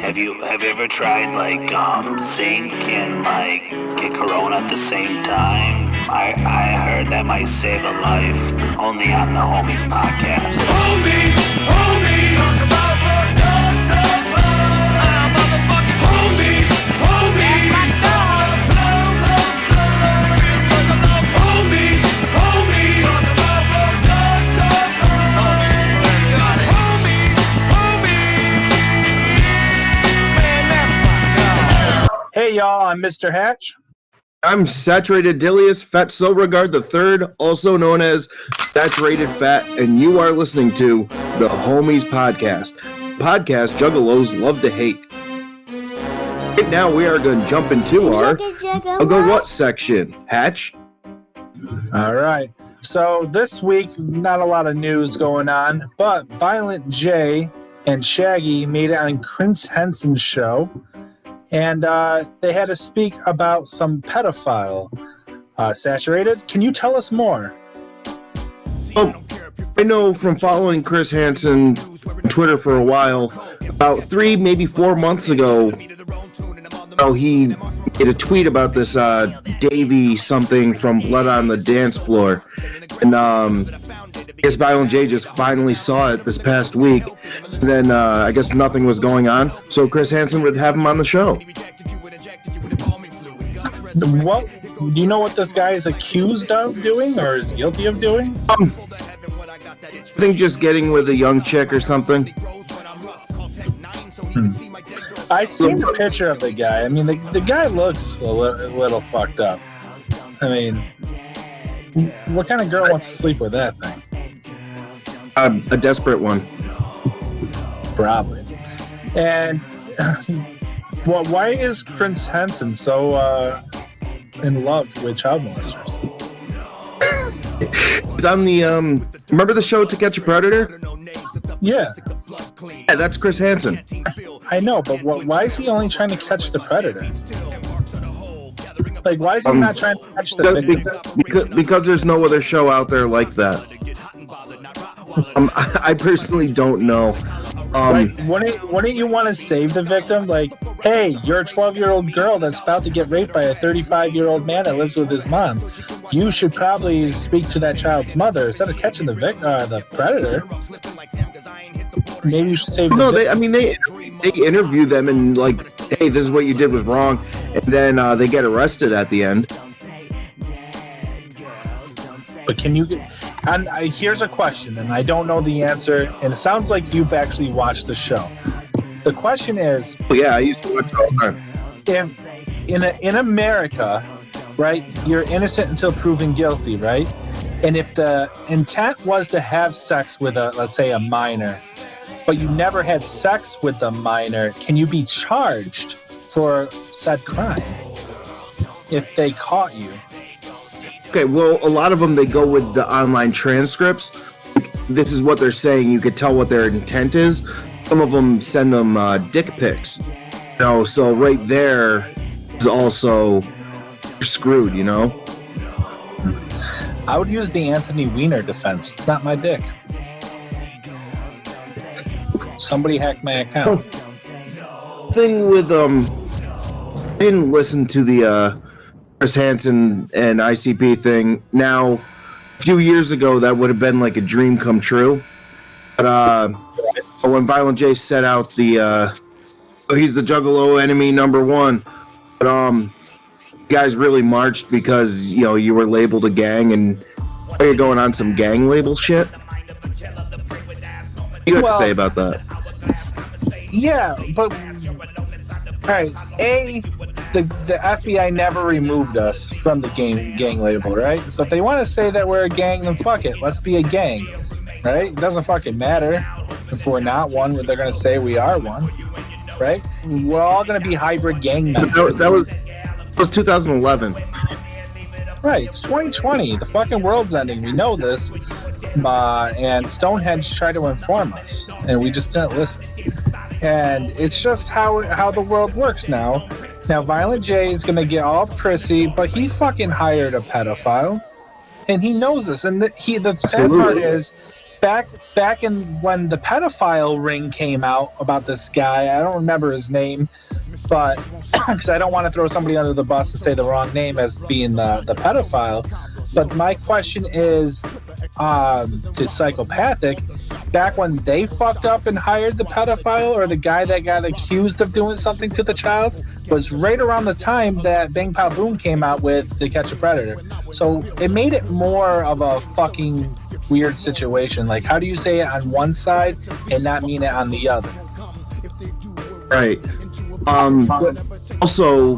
Have you ever tried zinc and get corona at the same time? I heard that might save a life. Only on the Homies podcast. Homies, talk about what dogs are motherfucking homies, Hey y'all, I'm Mr. Hatch. I'm Saturated Dilius Fatsilregard III, also known as Saturated Fat, and you are listening to the Homies Podcast. Podcast juggalos love to hate. Right now we are going to jump into our Go What section. Hatch? All right. So this week, not a lot of news going on, but Violent J and Shaggy made it on Chris Henson's show. And they had to speak about some pedophile. Saturated, can you tell us more? Oh, I know from following Chris Hansen on Twitter for a while, about 3, maybe 4 months ago, he made a tweet about this Davey something from Blood on the Dance Floor. And I guess Violent J just finally saw it this past week. And then I guess nothing was going on, so Chris Hansen would have him on the show. What do you know what this guy is accused of doing or is guilty of doing? I think just getting with a young chick or something. I've seen the picture of the guy. I mean, the guy looks a little fucked up. I mean, what kind of girl wants to sleep with that thing? A desperate one. Probably. And why is Chris Henson so in love with child molesters? He's on the remember the show To Catch a Predator? Yeah, that's Chris Hansen. I know, but why is he only trying to catch the predator? Like, why is he not trying to catch the victim? Because there's no other show out there like that. I personally don't know. Wouldn't you want to save the victim? Like, hey, you're a 12-year-old girl that's about to get raped by a 35-year-old man that lives with his mom. You should probably speak to that child's mother instead of catching the predator. Maybe you should save. No, they interview them and hey, this is what you did was wrong, and then they get arrested at the end. But can you? And here's a question, and I don't know the answer, and it sounds like you've actually watched the show. The question is... Well, yeah, I used to watch it all the time. If in America, right, you're innocent until proven guilty, right? And if the intent was to have sex with let's say, a minor, but you never had sex with the minor, can you be charged for said crime if they caught you? Okay, well, a lot of them, they go with the online transcripts. This is what they're saying. You could tell what their intent is. Some of them send them dick pics. So right there is also screwed, I would use the Anthony Weiner defense. It's not my dick. Somebody hacked my account. Thing with, I didn't listen to the, Chris Hansen and ICP thing. Now, a few years ago, that would have been like a dream come true. But when Violent J set out the, he's the Juggalo enemy number one. But guys really marched because you were labeled a gang, and you're going on some gang label shit. What do you have to say about that? Yeah, but all right. The FBI never removed us from the gang label, right? So if they want to say that we're a gang, then fuck it. Let's be a gang, right? It doesn't fucking matter if we're not one. They're going to say we are one, right? We're all going to be hybrid gang members. That was 2011. Right, it's 2020. The fucking world's ending. We know this. And Stonehenge tried to inform us, and we just didn't listen. And it's just how the world works now. Now, Violent J is going to get all prissy, but he fucking hired a pedophile, and he knows this. And the sad part is, back in when the pedophile ring came out about this guy, I don't remember his name, but because I don't want to throw somebody under the bus and say the wrong name as being the pedophile. But my question is to Psychopathic, back when they fucked up and hired the pedophile or the guy that got accused of doing something to the child was right around the time that Bang Pow Boom came out with To Catch a Predator. So it made it more of a fucking weird situation. Like, how do you say it on one side and not mean it on the other? Right. Also,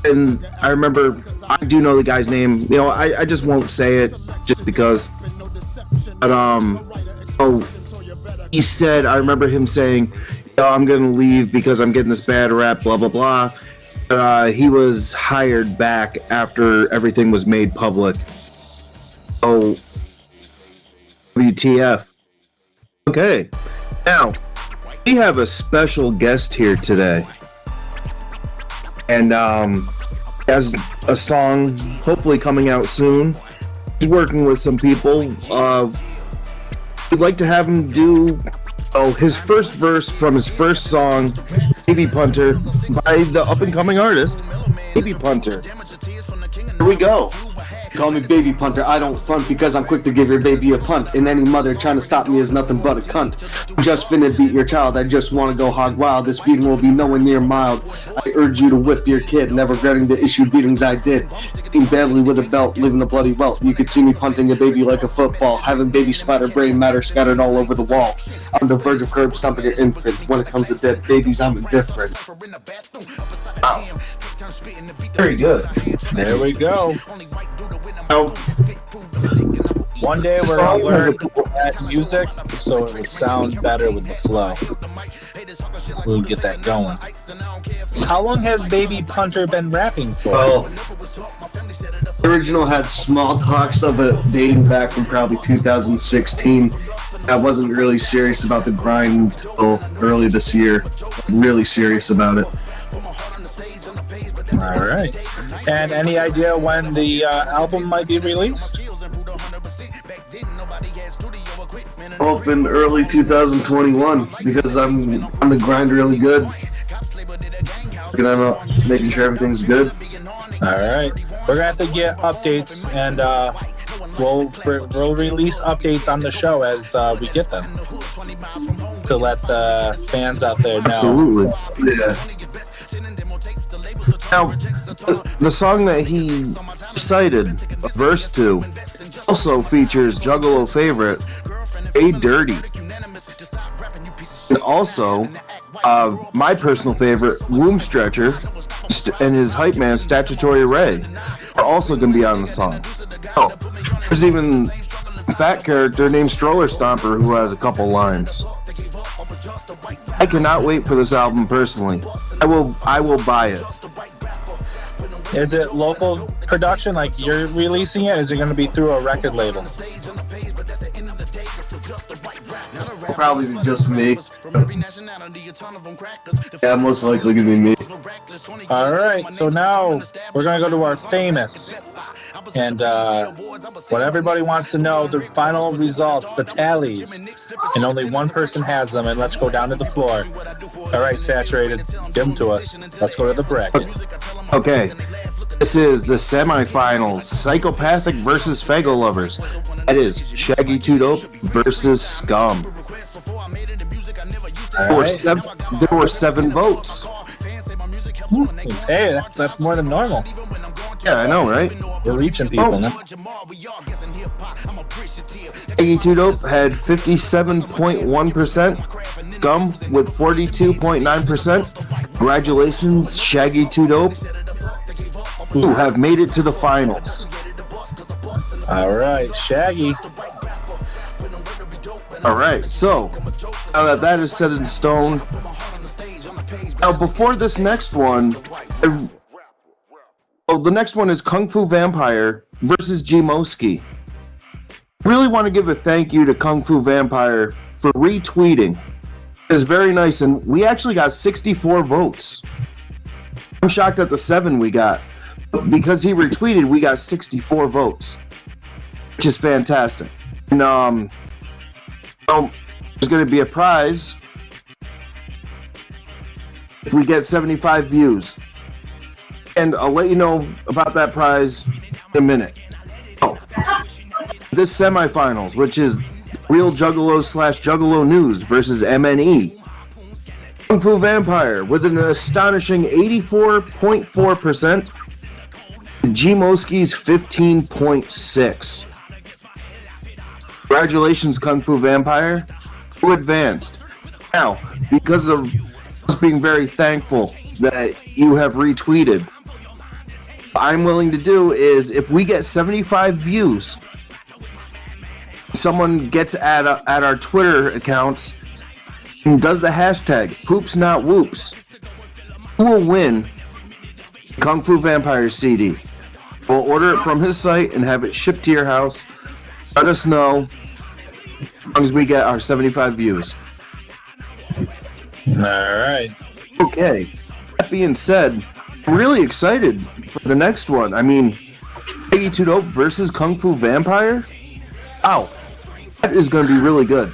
and I remember, I do know the guy's name. You know, I just won't say it just because. But he said, I remember him saying, I'm gonna leave because I'm getting this bad rap, blah blah blah. He was hired back after everything was made public. Oh, WTF? Okay, now we have a special guest here today, and has a song hopefully coming out soon. He's working with some people. We'd like to have him do his first verse from his first song, Baby Punter, by the up-and-coming artist, Baby Punter. Here we go. Call me Baby Punter, I don't front because I'm quick to give your baby a punt. And any mother trying to stop me is nothing but a cunt. Just finna beat your child, I just wanna go hog wild. This beating will be nowhere near mild. I urge you to whip your kid, never regretting the issue beatings I did. Beating badly with a belt, leaving a bloody welt. You could see me punting a baby like a football, having baby splatter brain matter scattered all over the wall. On the verge of curb stomping your infant. When it comes to dead babies, I'm indifferent. Wow. Very good. There we go. Now, One day we're going to learn that music so it will sound better with the flow. We'll get that going. How long has Baby Punter been rapping for? Well, the original had small talks of it dating back from probably 2016. I wasn't really serious about the grind until early this year. Really serious about it. All right. And any idea when the album might be released? Hoping early 2021 because I'm on the grind really good. And I'm making sure everything's good. All right. We're going to have to get updates, and we'll release updates on the show as we get them to let the fans out there know. absolutely. Yeah. Now, the song that he recited a verse to also features Juggalo favorite A Dirty. And also, my personal favorite, Womb Stretcher, and his hype man, Statutory Array, are also going to be on the song. Oh, there's even a fat character named Stroller Stomper who has a couple lines. I cannot wait for this album personally. I will buy it. Is it local production, like you're releasing it? Is it going to be through a record label? Probably just me. Yeah, most likely gonna be me. All right, so now we're going to go to our famous, and what everybody wants to know, the final results, the tallies, and only one person has them, and let's go down to the floor. All right, Saturated, give them to us. Let's go to the bracket. Okay, this is the semifinals, Psychopathic versus Fago Lovers. That is Shaggy 2 Dope versus Scum. There were seven votes. Hey, that's more than normal. Yeah, I know, right? We're reaching people, huh? Shaggy 2 Dope had 57.1%. Scum with 42.9%. Congratulations, Shaggy 2 Dope, who have made it to the finals. All right, Shaggy. All right, so now that is set in stone. Now, before this next one, the next one is Kung Fu Vampire versus G Moski. Really want to give a thank you to Kung Fu Vampire for retweeting. It's very nice, and we actually got 64 votes. I'm shocked at the 7 we got. But because he retweeted, we got 64 votes, which is fantastic. And there's going to be a prize if we get 75 views. And I'll let you know about that prize in a minute. Oh, this semifinals, which is Real Juggalos / Juggalo News versus MNE. Kung Fu Vampire with an astonishing 84.4%. G-Moski's 15.6%. Congratulations, Kung Fu Vampire. You advanced. Now, because of us being very thankful that you have retweeted, what I'm willing to do is if we get 75 views, someone gets at our Twitter accounts and does the hashtag Poops Not Whoops, who will win Kung Fu Vampire CD. We'll order it from his site and have it shipped to your house. Let us know as long as we get our 75 views. All right. Okay. That being said, I'm really excited for the next one. I mean, Peggy Too Dope versus Kung Fu Vampire? Wow. That is going to be really good.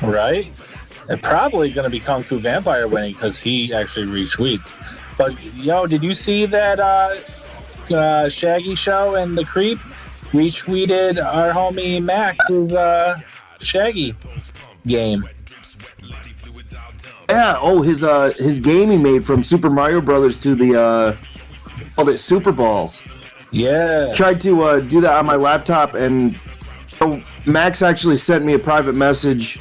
Right? And probably going to be Kung Fu Vampire winning because he actually retweets. But, yo, did you see that Shaggy Show and the Creep retweeted our homie Max's Shaggy game? Yeah, his game he made from Super Mario Brothers to the called it Super Balls. Yeah. Tried to do that on my laptop, and Max actually sent me a private message,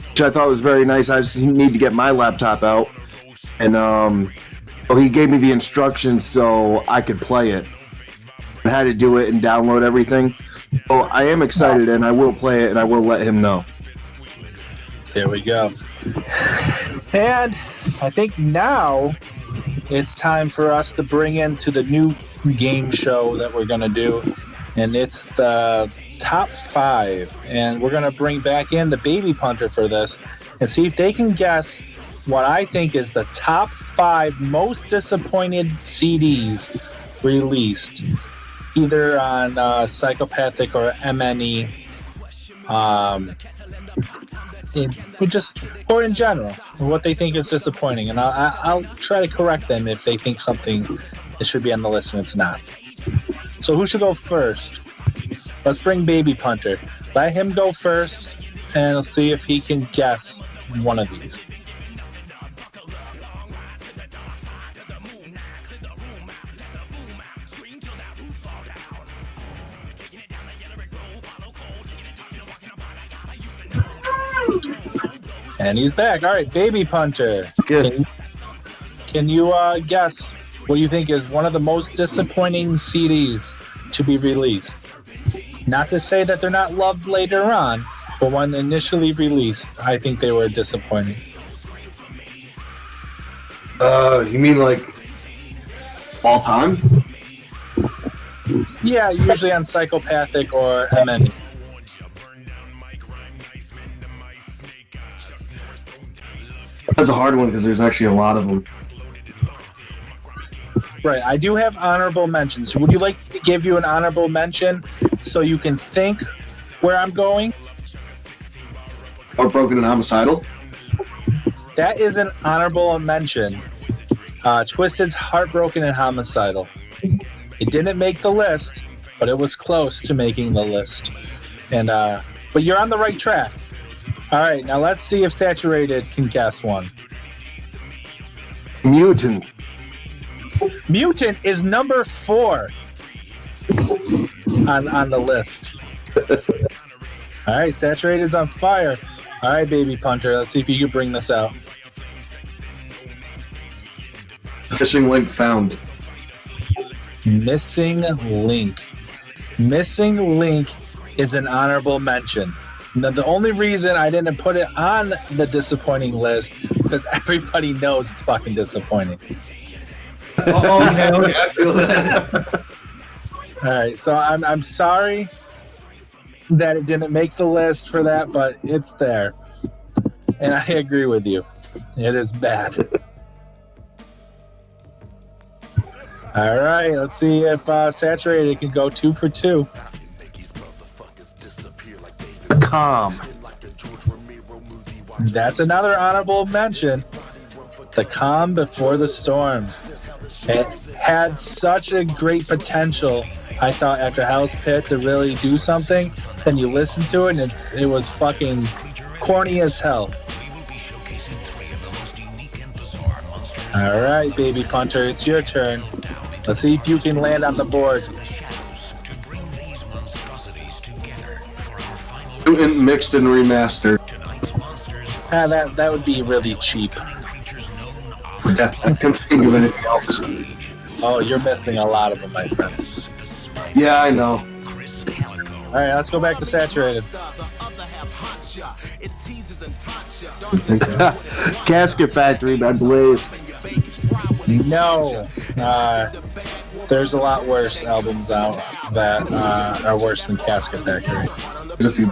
which I thought was very nice. I just need to get my laptop out, and he gave me the instructions so I could play it. I had to do it and download everything. So I am excited, and I will play it, and I will let him know. There we go. And I think now it's time for us to bring into the new game show that we're going to do. And it's the top 5. And we're going to bring back in the Baby Punter for this and see if they can guess what I think is the top 5 most disappointed CDs released, either on Psychopathic or MNE. Or in general, what they think is disappointing, and I'll try to correct them if they think something that should be on the list and it's not. So who should go first? Let's bring Baby Punter. Let him go first, and we'll see if he can guess one of these. And he's back. All right, Baby Punter. Good. Can you guess what you think is one of the most disappointing CDs to be released? Not to say that they're not loved later on, but when initially released, I think they were disappointing. You mean like all time? Yeah, usually on Psychopathic or MN. That's a hard one because there's actually a lot of them. Right, I do have honorable mentions. Would you like to give you an honorable mention so you can think where I'm going? Heartbroken and Homicidal? That is an honorable mention. Twisted's Heartbroken and Homicidal. It didn't make the list, but it was close to making the list. And but you're on the right track. All right, now let's see if Saturated can guess one. Mutant. Mutant is number 4 on the list. All right, Saturated's on fire. All right, Baby Punter, let's see if you can bring this out. Fishing Link found. Missing Link. Missing Link is an honorable mention. Now, the only reason I didn't put it on the disappointing list because everybody knows it's fucking disappointing. Okay, I feel that. All right, so I'm sorry that it didn't make the list for that, but it's there. And I agree with you. It is bad. All right, let's see if Saturated can go 2 for 2. Calm. That's another honorable mention. The calm before the storm. It had such a great potential, I thought, after Hell's Pit to really do something. Then you listen to it and it was fucking corny as hell. All right, baby Punter, it's your turn. Let's see if you can land on the board. Mutant mixed and remastered. That would be really cheap. Yeah, I couldn't think of anything else. Oh, you're missing a lot of them, my friend. Yeah, I know. All right, let's go back to Saturated. Casket Factory by Blaze. No, there's a lot worse albums out that are worse than Casket Factory. There's a few.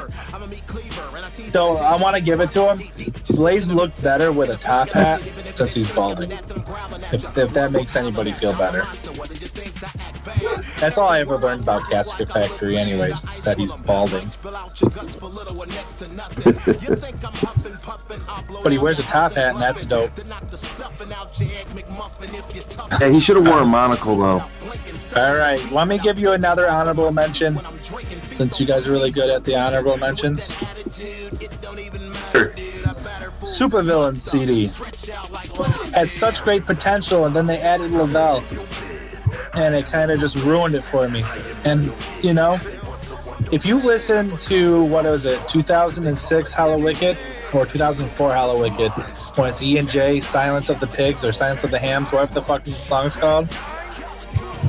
So I want to give it to him. Blaze looked better with a top hat since he's balding. If that makes anybody feel better. That's all I ever learned about Casket Factory anyways, that he's balding. But he wears a top hat and that's dope. Yeah, he should have worn a monocle though. Alright, let me give you another honorable mention, since you guys are really good at the honorable mentions. Sure. Supervillain CD had such great potential, and then they added Lavelle, and it kind of just ruined it for me. And you know, if you listen to what was it, 2006 Hollow Wicked or 2004 Hollow Wicked, when it's E&J, Silence of the Pigs or Silence of the Hams, whatever the fucking song's called,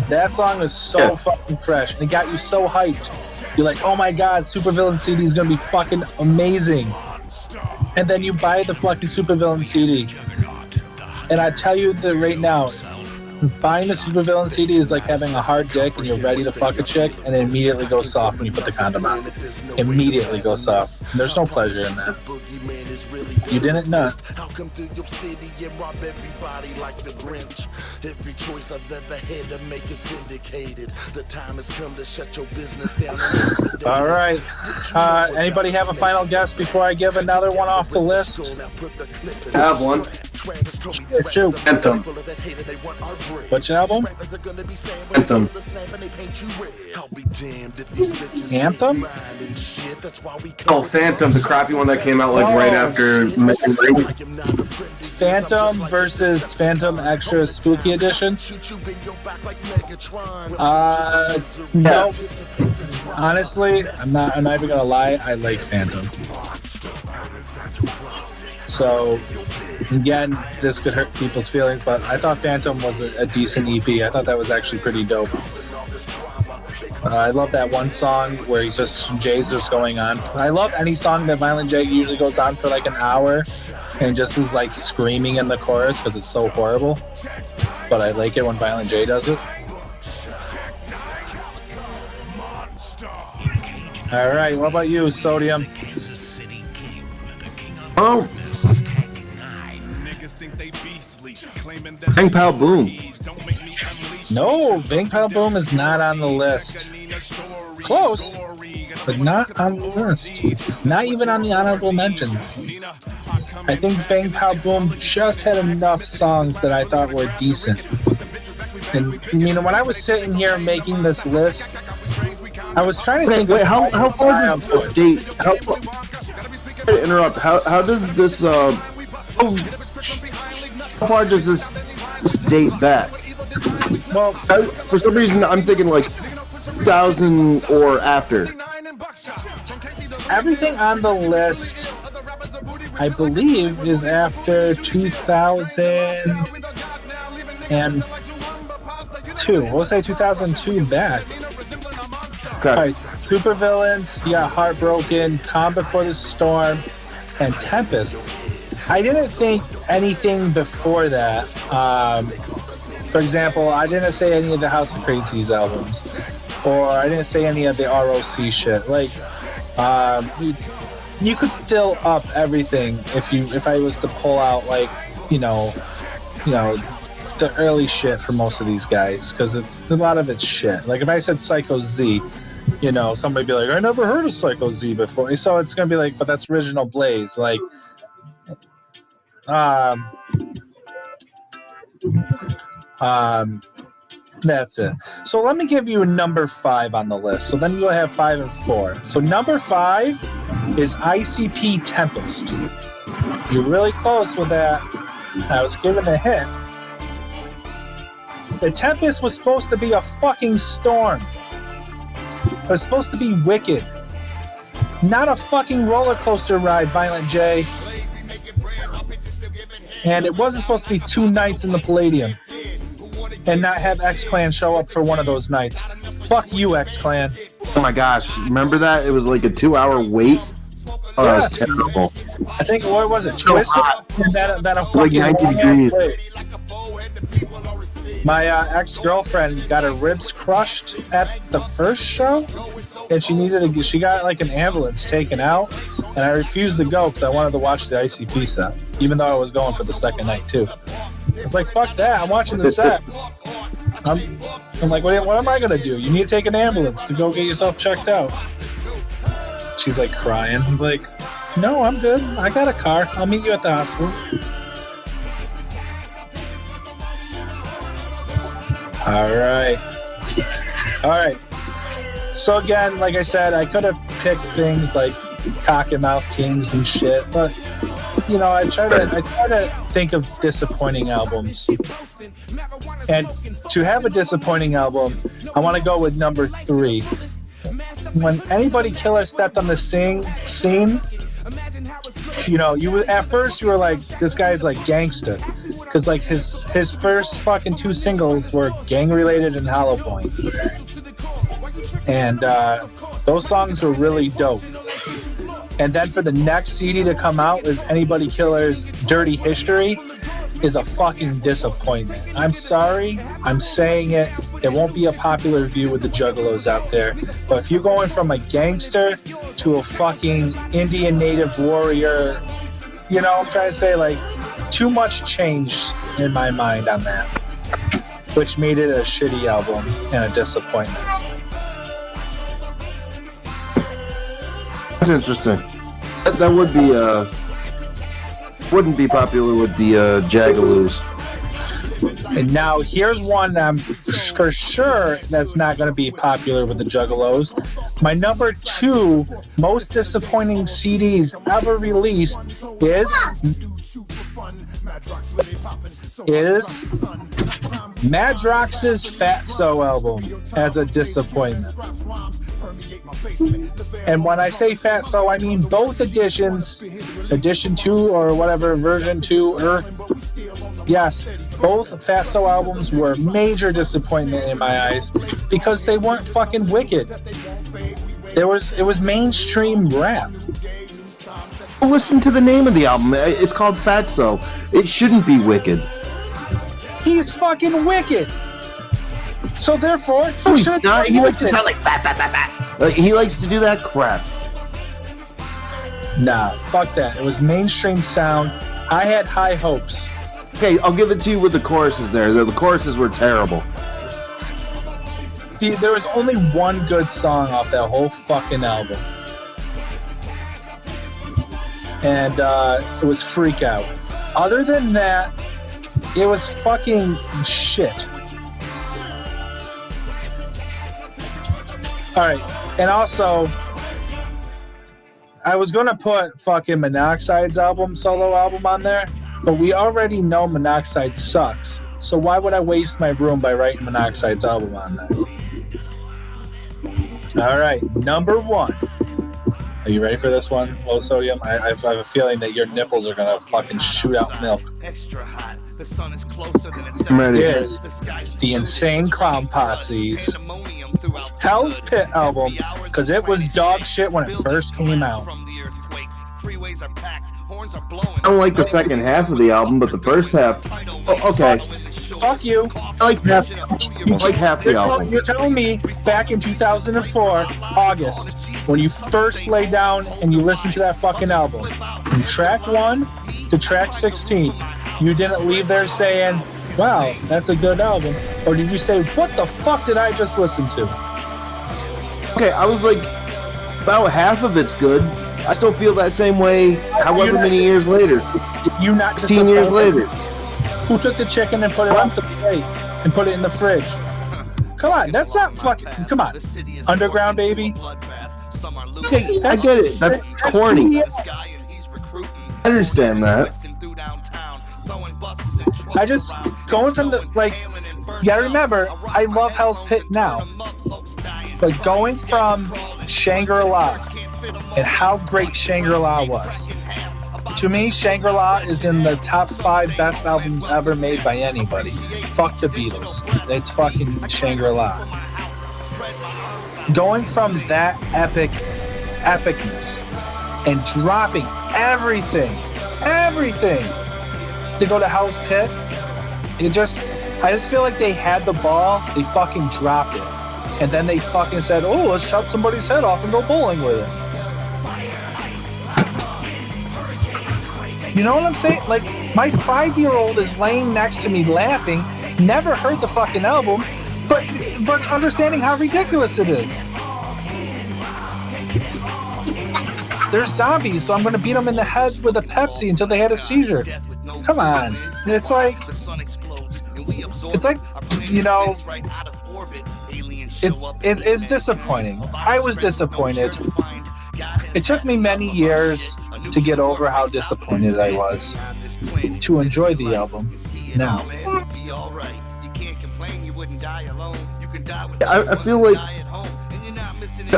that song is so fucking fresh, and it got you so hyped. You're like, oh my god, Supervillain CD is gonna be fucking amazing. And then you buy the fucking Supervillain CD. And I tell you that right now, buying the Supervillain CD is like having a hard dick and you're ready to fuck a chick and it immediately goes soft when you put the condom on. Immediately goes soft. And there's no pleasure in that. You didn't know. Every choice I've ever had to make is vindicated. The time has come to shut your business down. All right. Anybody have a final guess before I give another one off the list? I have one. Shoot. Phantom. Which album? Phantom. Anthem? Oh, Phantom, the crappy one that came out like right after Missing Link. Phantom versus Phantom Extra Spooky Edition? No. Honestly, I'm not even gonna lie, I like Phantom. So, again, this could hurt people's feelings, but I thought Phantom was a decent EP. I thought that was actually pretty dope. I love that one song where Jay's just going on. I love any song that Violent J usually goes on for like an hour and just is like screaming in the chorus because it's so horrible. But I like it when Violent J does it. All right, what about you, Sodium? Oh, Bang Pow Boom. No, Bang Pow Boom is not on the list. Close, but not on the list. Not even on the honorable mentions. I think Bang Pow Boom just had enough songs that I thought were decent. And you know, when I was sitting here making this list, I was trying to think. Wait, how far does this date? How does this how far does this date back? Well, for some reason, I'm thinking like 2000 or after. Everything on the list, I believe, is after 2002. We'll say 2002 back. Okay. All right, Supervillains, you got Heartbroken, Calm Before the Storm, and Tempest. I didn't think anything before that. For example, I didn't say any of the House of Crazies albums, or I didn't say any of the ROC shit. Like, you could fill up everything if I was to pull out like, you know, the early shit for most of these guys, because it's a lot of it's shit. Like if I said Psycho Z, you know, somebody be like, I never heard of Psycho Z before. So it's gonna be like, but that's original Blaze. Like, that's it. So let me give you a number 5 on the list. So then you'll have 5 and 4. So number 5 is ICP Tempest. You're really close with that. I was given a hint. The Tempest was supposed to be a fucking storm. It was supposed to be wicked. Not a fucking roller coaster ride, Violent J. And it wasn't supposed to be 2 nights in the Palladium. And not have X-Clan show up for one of those nights. Fuck you, X-Clan. Oh my gosh, remember that? It was like a 2-hour wait. Oh, that was terrible. I think, what was it? So Twisted? hot. And then a Like fucking 90 long-ass degrees. wait. My ex-girlfriend got her ribs crushed at the first show, and she got like an ambulance taken out, and I refused to go because I wanted to watch the ICP set, even though I was going for the second night too. It's like, fuck that, I'm watching the set. I'm like, what am I gonna do? You need to take an ambulance to go get yourself checked out. She's like crying. I'm like, no, I'm good. I got a car. I'll meet you at the hospital. All right. So again, like I said, I could have picked things like Cock and Mouth Kings and shit, but you know, I try to think of disappointing albums. And to have a disappointing album, I want to go with number 3. When Anybody Killer stepped on the scene, you know, at first you were like, this guy's like gangster, because like his first fucking 2 singles were Gang Related and Hollow Point, and those songs were really dope. And then for the next CD to come out is Anybody Killer's Dirty History is a fucking disappointment. I'm sorry, I'm saying it. It won't be a popular view with the juggalos out there. But if you're going from a gangster to a fucking Indian native warrior, you know, I'm trying to say, like, too much changed in my mind on that, which made it a shitty album and a disappointment. That's interesting. That would be wouldn't be popular with the Jagaloos. And now here's one I'm for sure that's not going to be popular with the Juggalos. My number 2 most disappointing CDs ever released is Madrox's Fatso album as a disappointment. And when I say Fatso, I mean both editions, edition 2 or whatever, version 2, Earth. Yes, both Fatso albums were a major disappointment in my eyes because they weren't fucking wicked. It was mainstream rap. Listen to the name of the album. It's called Fatso. It shouldn't be wicked. He's fucking wicked. So therefore, No, he's not. He likes to sound like fat. Like, he likes to do that crap. Nah, fuck that. It was mainstream sound. I had high hopes. Okay, I'll give it to you with the choruses there. The choruses were terrible. See, there was only one good song off that whole fucking album. And it was Freak Out. Other than that, it was fucking shit. Alright, and also, I was gonna put fucking Monoxide's solo album on there, but we already know Monoxide sucks. So why would I waste my room by writing Monoxide's album on there? Alright, number 1. Are you ready for this one, Low Sodium? I have a feeling that your nipples are gonna fucking shoot out milk. Extra hot. The sun is closer than it's I'm ready. It is the Insane Clown Posse's Hell's Pit album, because it was dog shit when it first came out. I don't like the second half of the album, but the first half, okay. Fuck you. I like half the album. You're telling me back in 2004, August, when you first lay down and you listened to that fucking album, from track 1 to track 16, you didn't leave there saying, wow, that's a good album? Or did you say, what the fuck did I just listen to? Okay, I was like, about half of it's good. I still feel that same way. However many years later. You not 16 years later. Who took the chicken and put it off the plate and put it in the fridge? Come on, that's not fucking. Come on, Underground Baby. Okay, I get it. That's corny. I understand that. I just going from the like. You gotta remember, I love Hell's Pit now, but going from Shangri-La and how great Shangri-La was. To me, Shangri-La is in the top 5 best albums ever made by anybody. Fuck the Beatles. It's fucking Shangri-La. Going from that epicness and dropping everything to go to Hell's Pit, I just feel like they had the ball, they fucking dropped it. And then they fucking said, oh, let's chop somebody's head off and go bowling with it. You know what I'm saying? Like, my 5-year-old is laying next to me laughing, never heard the fucking album, but understanding how ridiculous it is. They're zombies, so I'm going to beat them in the head with a Pepsi until they had a seizure. Come on. It's like, you know, it's disappointing. I was disappointed. It took me many years to get over how disappointed I was to enjoy the album now. I feel like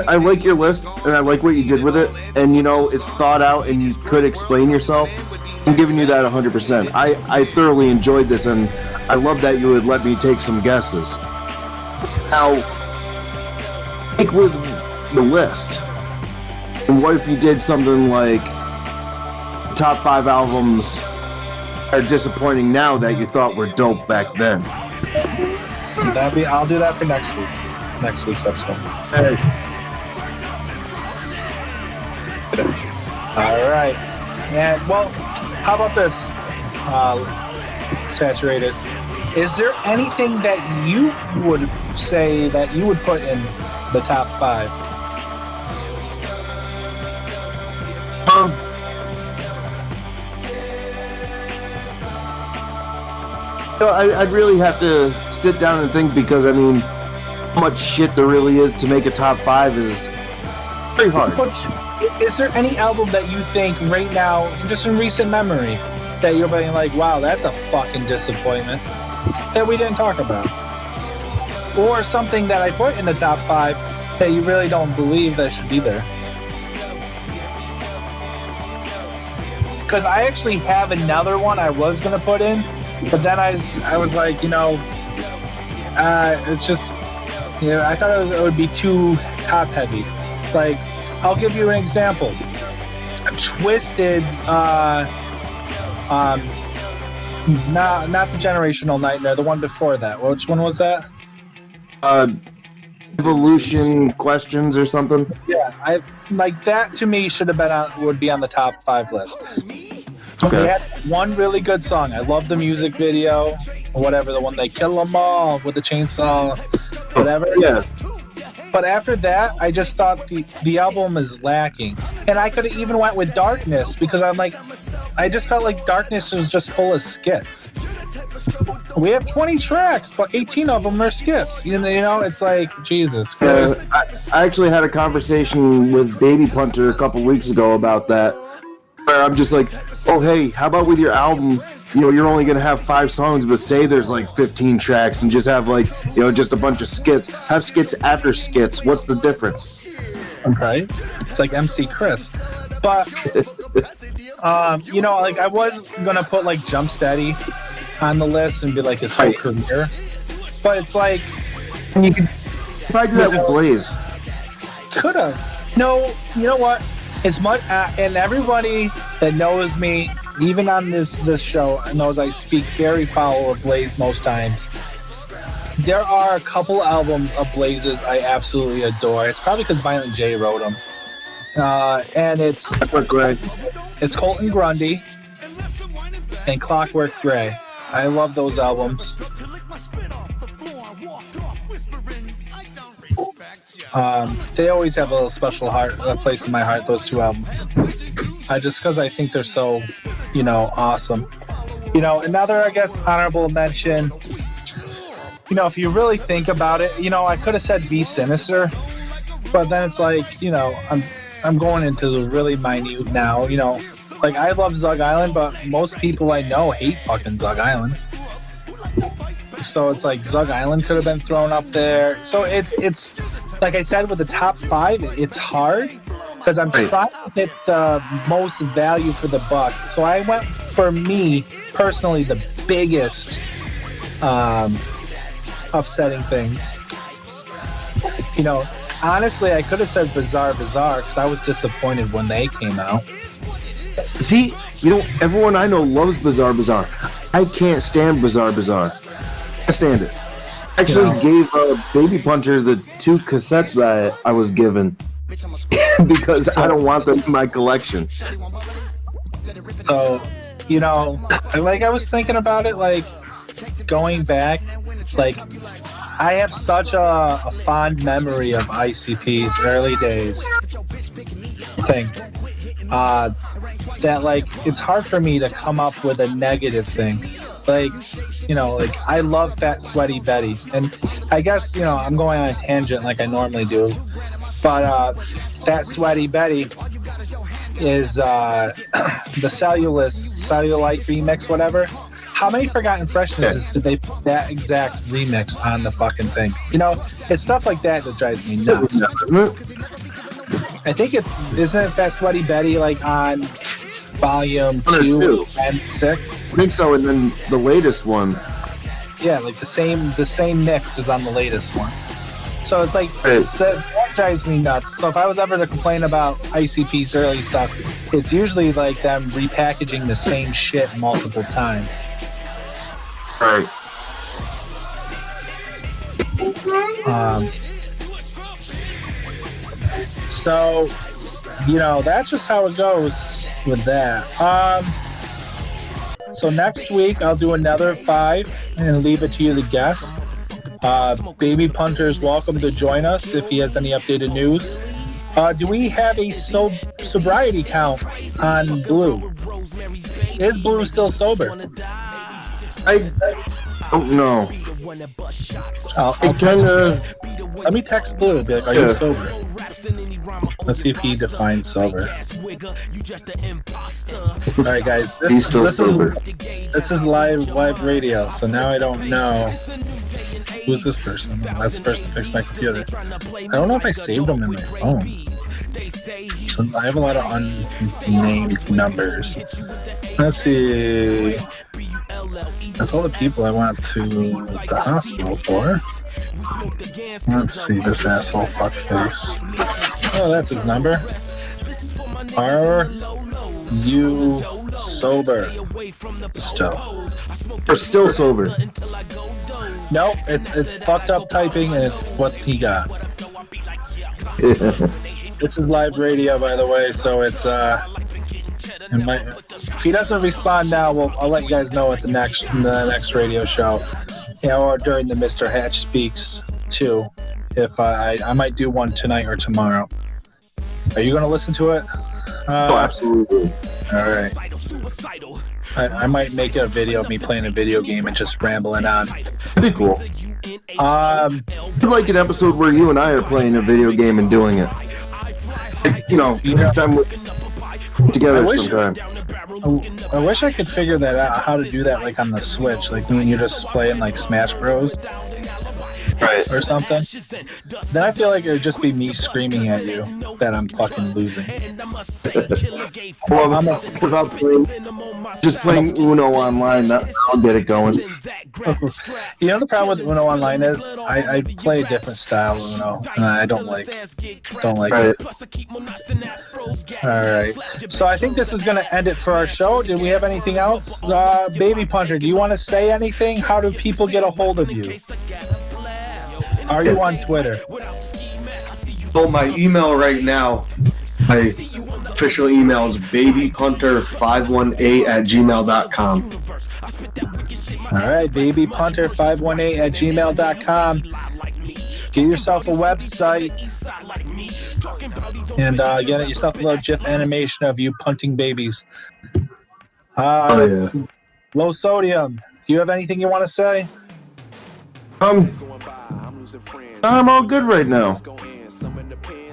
I like your list and I like what you did with it, and you know it's thought out and you could explain yourself. I'm giving you that 100%. I thoroughly enjoyed this, and I love that you would let me take some guesses. Now, take with the list. And what if you did something like top 5 albums are disappointing now that you thought were dope back then? I'll do that for next week. Next week's episode. Hey. All right. And well, how about this? Saturated. Is there anything that you would say that you would put in the top 5? I'd really have to sit down and think, because I mean, how much shit there really is to make a top 5 is very hard. But is there any album that you think right now, just in recent memory, that you're being like, wow, that's a fucking disappointment that we didn't talk about? Or something that I put in the top 5 that you really don't believe that should be there? Because I actually have another one I was going to put in, but then I was like, you know, it's just, you know, I thought it would be too top heavy. Like, I'll give you an example. Twisted, not the Generational Nightmare, the one before that. Which one was that? Evolution Questions or something. Yeah, I like that. To me, would be on the top 5 list. Okay. They had one really good song. I love the music video, or whatever, the one they kill them all with the chainsaw, whatever. Yeah. But after that, I just thought the album is lacking. And I could have even went with Darkness, because I just felt like Darkness was just full of skits. We have 20 tracks, but 18 of them are skips. You know, it's like, Jesus Christ. I actually had a conversation with Baby Punter a couple weeks ago about that, where I'm just like, oh, hey, how about with your album, you know, you're only going to have 5 songs, but say there's like 15 tracks and just have like, you know, just a bunch of skits. Have skits after skits. What's the difference? Okay. It's like MC Chris. But, you know, like I was going to put like Jump Steady on the list and be like his whole career. But it's like... And you could probably do that with Blaze. Could have. No, you know what? It's much, and everybody that knows me, even on this show, knows I speak very foul of Blaze most times. There are a couple albums of Blaze's I absolutely adore. It's probably because Violent J wrote them. And it's Colton Grundy and Clockwork Gray. I love those albums. They always have a little special place in my heart, those two albums. Just because I think they're so, awesome. Another, I guess, honorable mention, if you really think about it, I could have said Be Sinister, but then it's like, I'm going into the really minute now, like I love Zug Island, but most people I know hate fucking Zug Island. So it's like Zug Island could have been thrown up there. So it's like I said with the top 5, it's hard because I'm trying to get the most value for the buck. So I went for me personally the biggest upsetting things. Honestly, I could have said Bizarre because I was disappointed when they came out. See, everyone I know loves Bizarre. I can't stand Bizarre. I stand it. I actually gave Baby Punter the 2 cassettes that I was given because I don't want them in my collection. So, like I was thinking about it, like going back, like I have such a fond memory of ICP's early days thing that like it's hard for me to come up with a negative thing. Like, like I love Fat Sweaty Betty, and I guess I'm going on a tangent like I normally do, but Fat Sweaty Betty is the Cellulite remix, whatever. How many Forgotten Freshnesses did they put that exact remix on the fucking thing? It's stuff like that drives me nuts. I think isn't it Fat Sweaty Betty like on volume 2 and 6? I think so, and then the latest one. Yeah, like the same mix is on the latest one. So it's like that drives me nuts. So if I was ever to complain about ICP's early stuff, it's usually like them repackaging the same shit multiple times. Right. So, that's just how it goes with that. So next week I'll do another 5 and leave it to you to guess. Baby Punter is welcome to join us if he has any updated news. Do we have a sobriety count on Blue? Is Blue still sober? I don't know. Let me text Blue. Be like, are you sober? Let's see if he defines sober. All right, guys. He's still sober. This is live radio, so now I don't know. Who's this person? That's the person who fixed my computer. I don't know if I saved them in my phone. So I have a lot of unnamed numbers. Let's see. That's all the people I went to the hospital for. Let's see, this asshole fuckface. Oh, that's his number. Are you sober? Still sober. Nope, it's fucked up typing and it's what he got. This is live radio, by the way, so it's if he doesn't respond now, I'll let you guys know at the next radio show, or during the Mr. Hatch Speaks too. If I might do one tonight or tomorrow. Are you going to listen to it? Oh, absolutely. All right. I might make a video of me playing a video game and just rambling on. That'd be cool. I'd like an episode where you and I are playing a video game and doing it. Next time we're together sometime. I wish I could figure that out, how to do that like on the Switch, like when you're just playing like Smash Bros. Right. Or something. Then I feel like it would just be me screaming at you that I'm fucking losing. Well, without playing Uno online, I'll get it going. The problem with Uno online is I play a different style of Uno, and I don't like it. All right. So I think this is going to end it for our show. Did we have anything else? Baby Punter, do you want to say anything? How do people get a hold of you? Are you on Twitter? Oh, my email right now. My official email is babypunter518@gmail.com. All right, babypunter518@gmail.com. Get yourself a website and get yourself a little GIF animation of you punting babies. Low sodium. Do you have anything you want to say? I'm all good right now.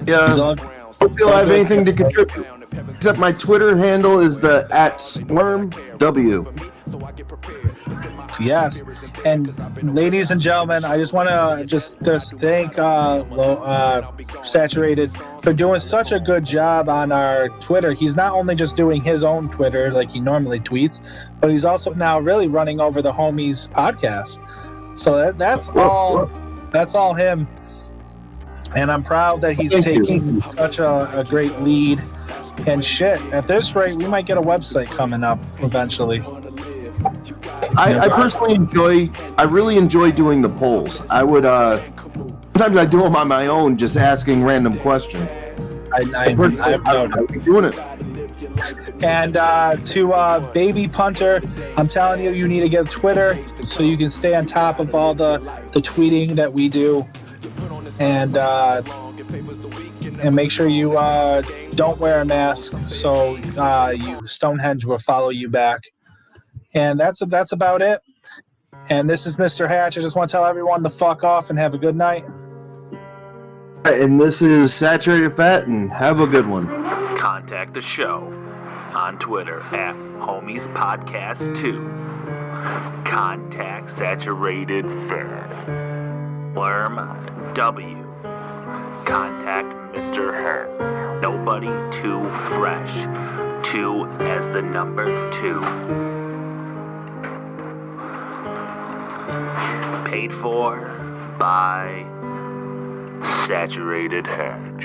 Yeah. Don't feel I have anything to contribute. Except my Twitter handle is the @SlurmW. Yes, and ladies and gentlemen, I just want to just thank Saturated for doing such a good job on our Twitter. He's not only just doing his own Twitter like he normally tweets, but he's also now really running over the Homies podcast. So that's all him. And I'm proud that he's taking such a great lead. And shit, at this rate, we might get a website coming up eventually. I personally really enjoy doing the polls. I would, sometimes I do them on my own, just asking random questions. I've been doing it. And to Baby Punter, I'm telling you, you need to get Twitter so you can stay on top of all the tweeting that we do. And make sure you don't wear a mask so Stonehenge will follow you back. And that's about it. And this is Mr. Hatch. I just want to tell everyone to fuck off and have a good night. And this is Saturated Fat, and have a good one. Contact the show on Twitter at HomiesPodcast2. Contact Saturated Fat. Worm W. Contact Mr. Her. Nobody too fresh. 2 as the number 2. Paid for by Saturated Hatch.